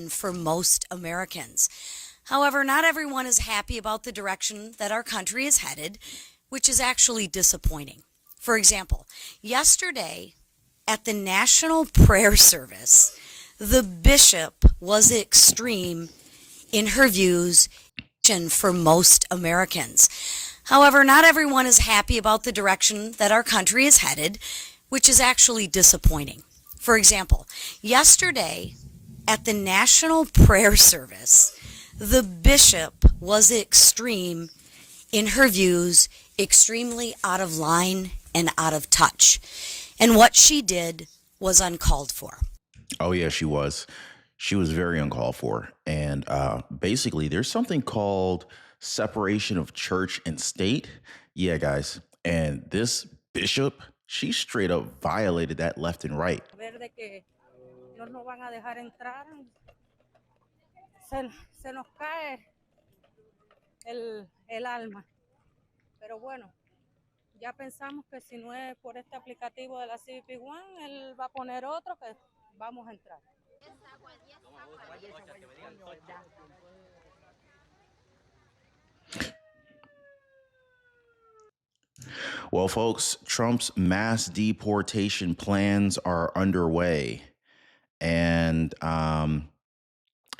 for most Americans. However, not everyone is happy about the direction that our country is headed, which is actually disappointing. For example, yesterday at the National Prayer Service, the bishop was extreme in her views for most Americans. However, not everyone is happy about the direction that our country is headed, which is actually disappointing. For example, yesterday at the National Prayer Service, the bishop was extreme in her views, extremely out of line and out of touch. And what she did was uncalled for. Oh, yeah, she was. She was very uncalled for. And basically, there's something called separation of church and state. Yeah, guys. And this bishop, she straight up violated that left and right. Se nos cae el alma. Pero bueno, ya pensamos que si no es por este aplicativo de la CBP One, él va a poner otro que vamos a entrar. Well, folks, Trump's mass deportation plans are underway. And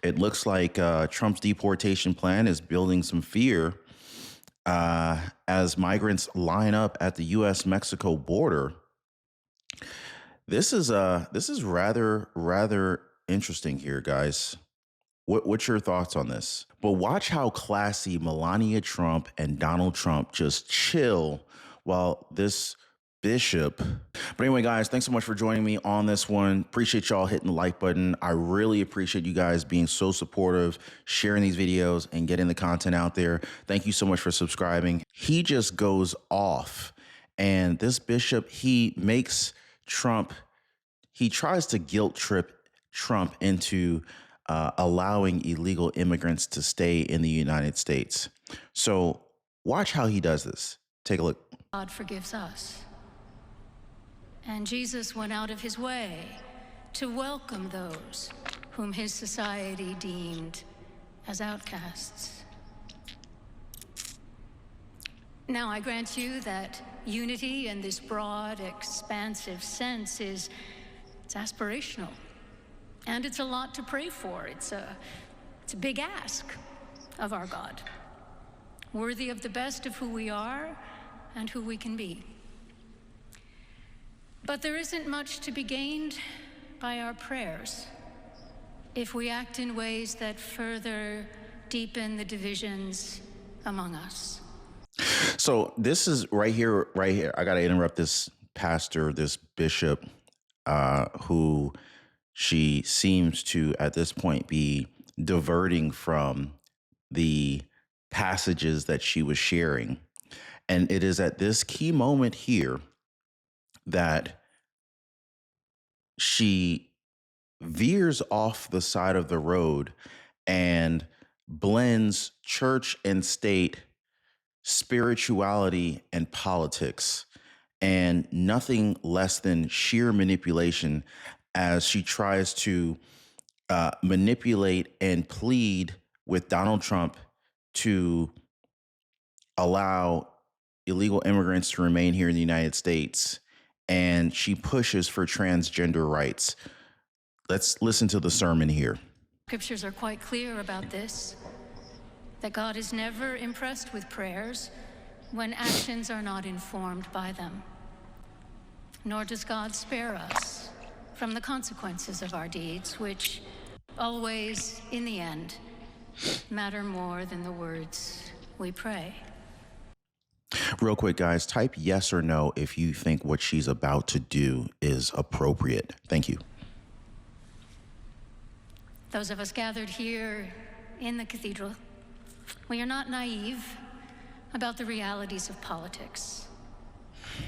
it looks like Trump's deportation plan is building some fear as migrants line up at the U.S.-Mexico border. This is rather interesting here, guys. What's your thoughts on this? But watch how classy Melania Trump and Donald Trump just chill while this bishop. But anyway, guys, thanks so much for joining me on this one. Appreciate y'all hitting the like button. I really appreciate you guys being so supportive, sharing these videos and getting the content out there. Thank you so much for subscribing. He just goes off. And this bishop, he makes Trump, he tries to guilt trip Trump into allowing illegal immigrants to stay in the United States. So watch how he does this. Take a look. God forgives us. And Jesus went out of his way to welcome those whom his society deemed as outcasts. Now, I grant you that unity in this broad, expansive sense it's aspirational. And it's a lot to pray for. It's a big ask of our God, worthy of the best of who we are and who we can be. But there isn't much to be gained by our prayers if we act in ways that further deepen the divisions among us. So this is right here. I got to interrupt this pastor, this bishop, who she seems to, at this point, be diverting from the passages that she was sharing. And it is at this key moment here that she veers off the side of the road and blends church and state, spirituality and politics, and nothing less than sheer manipulation as she tries to manipulate and plead with Donald Trump to allow illegal immigrants to remain here in the United States. And she pushes for transgender rights. Let's listen to the sermon here. Scriptures are quite clear about this, that God is never impressed with prayers when actions are not informed by them. Nor does God spare us from the consequences of our deeds, which always, in the end, matter more than the words we pray. Real quick, guys, type yes or no if you think what she's about to do is appropriate. Thank you. Those of us gathered here in the cathedral, we are not naive about the realities of politics.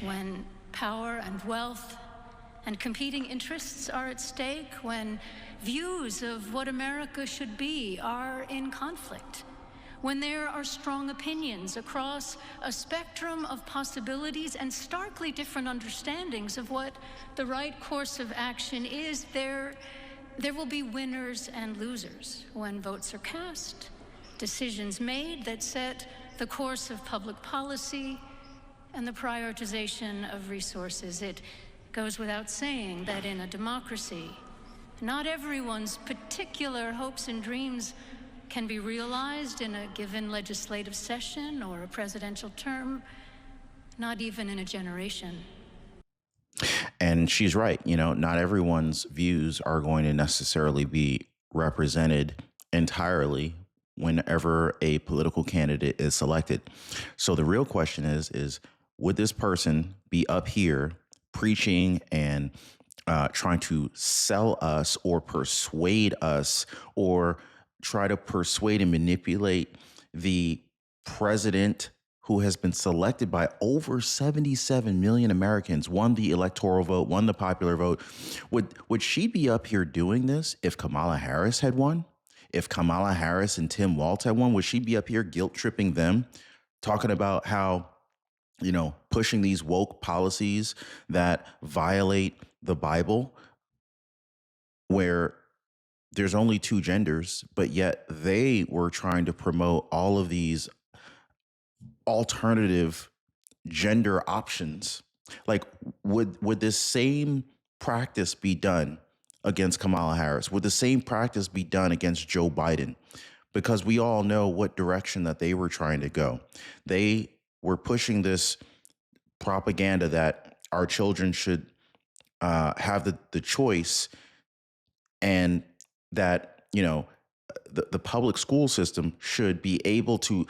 When power and wealth and competing interests are at stake, when views of what America should be are in conflict, when there are strong opinions across a spectrum of possibilities and starkly different understandings of what the right course of action is, there there will be winners and losers when votes are cast, decisions made that set the course of public policy and the prioritization of resources. It goes without saying that in a democracy, not everyone's particular hopes and dreams can be realized in a given legislative session or a presidential term, not even in a generation. And she's right. You know, not everyone's views are going to necessarily be represented entirely whenever a political candidate is selected. So the real question is would this person be up here preaching and trying to sell us or persuade us or try to persuade and manipulate the president who has been selected by over 77 million Americans, won the electoral vote, won the popular vote? Would she be up here doing this if Kamala Harris had won? If Kamala Harris and Tim Walz had won, would she be up here guilt tripping them, talking about how, you know, pushing these woke policies that violate the Bible, where there's only two genders, but yet they were trying to promote all of these alternative gender options? Like, would this same practice be done against Kamala Harris? Would the same practice be done against Joe Biden? Because we all know what direction that they were trying to go. They were pushing this propaganda that our children should have the choice, and that, you know, the public school system should be able to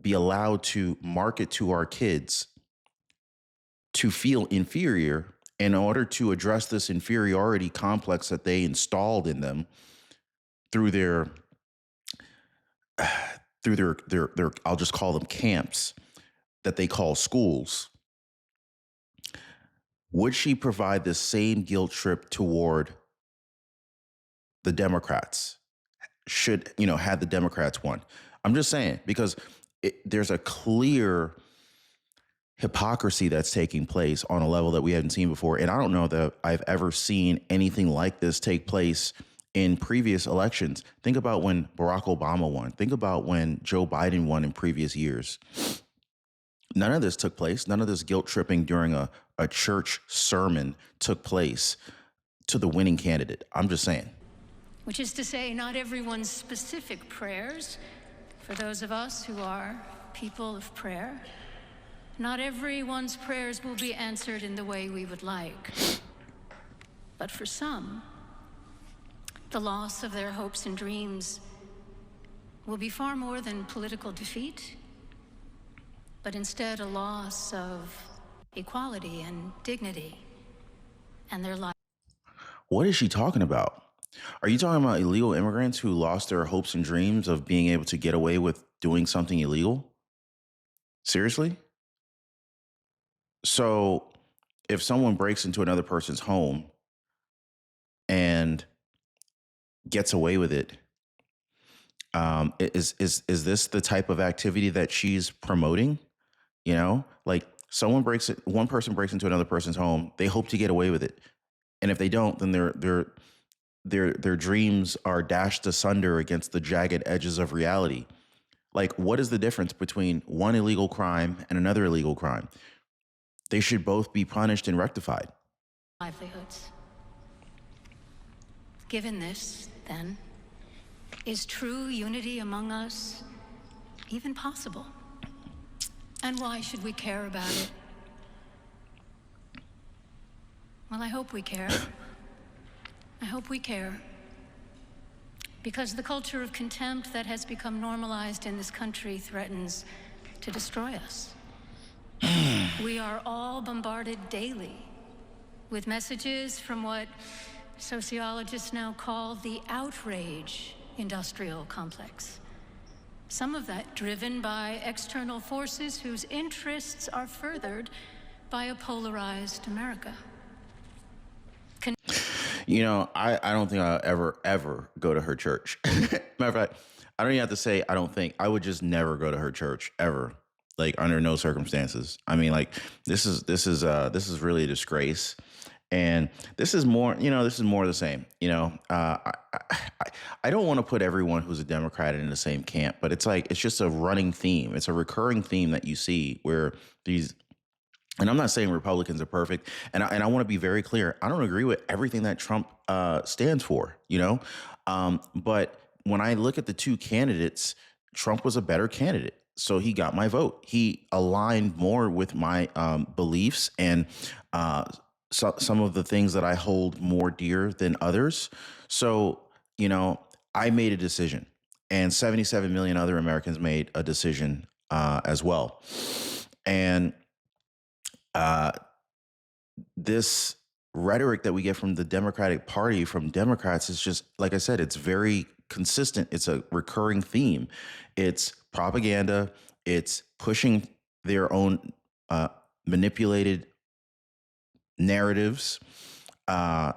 be allowed to market to our kids to feel inferior in order to address this inferiority complex that they installed in them through their I'll just call them camps that they call schools. Would she provide the same guilt trip toward the Democrats? Should, you know, had the Democrats won? I'm just saying, because there's a clear hypocrisy that's taking place on a level that we hadn't seen before. And I don't know that I've ever seen anything like this take place in previous elections. Think about when Barack Obama won. Think about when Joe Biden won in previous years. None of this took place. None of this guilt tripping during a church sermon took place to the winning candidate. I'm just saying. Which is to say, not everyone's specific prayers, for those of us who are people of prayer, not everyone's prayers will be answered in the way we would like. But for some, the loss of their hopes and dreams will be far more than political defeat, but instead a loss of equality and dignity and their life. What is she talking about? Are you talking about illegal immigrants who lost their hopes and dreams of being able to get away with doing something illegal? Seriously? So if someone breaks into another person's home and gets away with it, is this the type of activity that she's promoting? You know, like one person breaks into another person's home, they hope to get away with it. And if they don't, then their dreams are dashed asunder against the jagged edges of reality. Like, what is the difference between one illegal crime and another illegal crime? They should both be punished and rectified. Livelihoods. Given this, then, is true unity among us even possible? And why should we care about it? Well, I hope we care. I hope we care. Because the culture of contempt that has become normalized in this country threatens to destroy us. We are all bombarded daily with messages from what sociologists now call the outrage industrial complex. Some of that driven by external forces whose interests are furthered by a polarized America. You know, I don't think I'll ever go to her church. Matter of fact, I don't even have to say I don't think. I would just never go to her church ever, like under no circumstances. I mean, like this is really a disgrace. And this is more, this is more of the same. I don't want to put everyone who's a Democrat in the same camp, but it's like, it's just a running theme. It's a recurring theme that you see where these, and I'm not saying Republicans are perfect. And I want to be very clear. I don't agree with everything that Trump stands for, but when I look at the two candidates, Trump was a better candidate. So he got my vote. He aligned more with my beliefs and some of the things that I hold more dear than others. So, I made a decision, and 77 million other Americans made a decision as well. And this rhetoric that we get from the Democratic Party, from Democrats, is just, like I said, it's very consistent. It's a recurring theme. It's propaganda. It's pushing their own manipulated narratives,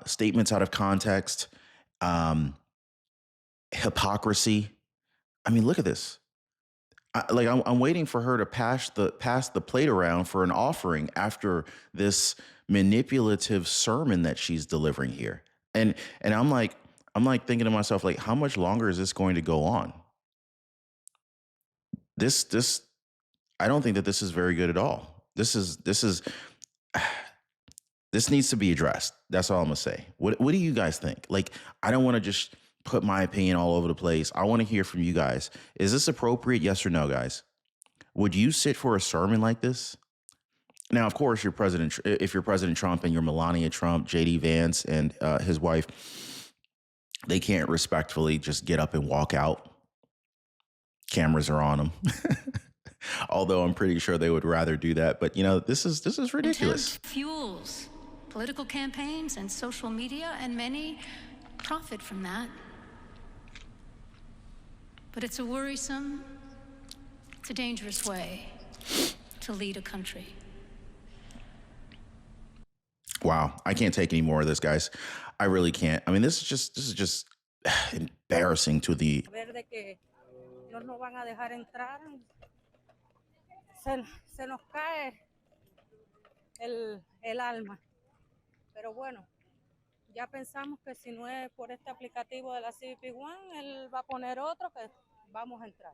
statements out of context, hypocrisy. I mean, look at this. I'm waiting for her to pass the plate around for an offering after this manipulative sermon that she's delivering here. And I'm like thinking to myself, like, how much longer is this going to go on? This I don't think that this is very good at all. This needs to be addressed. That's all I'm gonna say. What do you guys think? Like, I don't want to just put my opinion all over the place. I want to hear from you guys. Is this appropriate? Yes or no, guys? Would you sit for a sermon like this? Now, of course, if you're President Trump and you're Melania Trump, JD Vance, and his wife, they can't respectfully just get up and walk out. Cameras are on them. Although I'm pretty sure they would rather do that. But, this is ridiculous. Contempt fuels political campaigns and social media, and many profit from that. But it's a worrisome, it's a dangerous way to lead a country. Wow, I can't take any more of this, guys. I really can't. I mean, this is just embarrassing to the. Ver de que no nos van a dejar entrar. Se nos cae el alma. Pero bueno, ya pensamos que si no es por este aplicativo de la CBP One, él va a poner otro que vamos a entrar.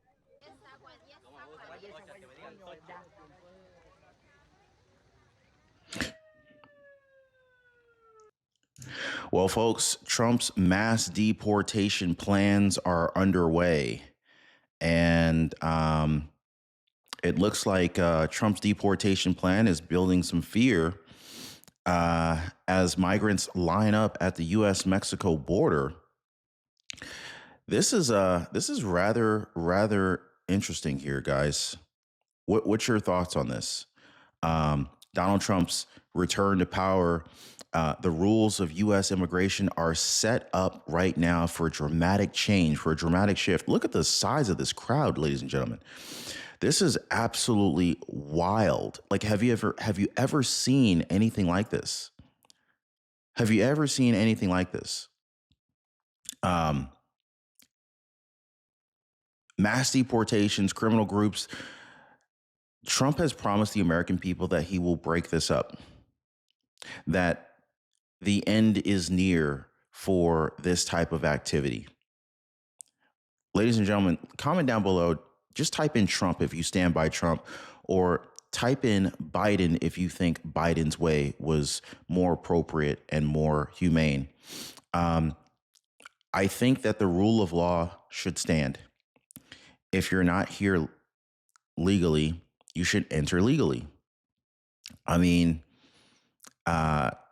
Well, folks, Trump's mass deportation plans are underway. And it looks like Trump's deportation plan is building some fear as migrants line up at the U.S.-Mexico border. This is rather interesting here, guys. What's your thoughts on this? Donald Trump's return to power. The rules of U.S. immigration are set up right now for a dramatic change, for a dramatic shift. Look at the size of this crowd, ladies and gentlemen. This is absolutely wild. Like, have you ever seen anything like this? Have you ever seen anything like this? Mass deportations, criminal groups. Trump has promised the American people that he will break this up, that the end is near for this type of activity. Ladies and gentlemen, comment down below. Just type in Trump if you stand by Trump, or type in Biden if you think Biden's way was more appropriate and more humane. I think that the rule of law should stand. If you're not here legally, you should enter legally. I mean,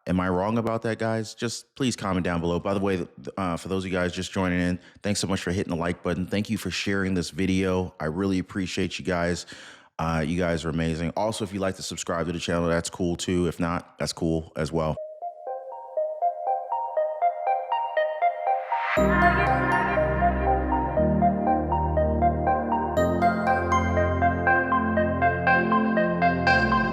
am I wrong about that, guys? Just please comment down below. By the way, for those of you guys just joining in, thanks so much for hitting the like button. Thank you for sharing this video. I really appreciate you guys. You guys are amazing. Also, if you'd like to subscribe to the channel, that's cool too. If not, that's cool as well.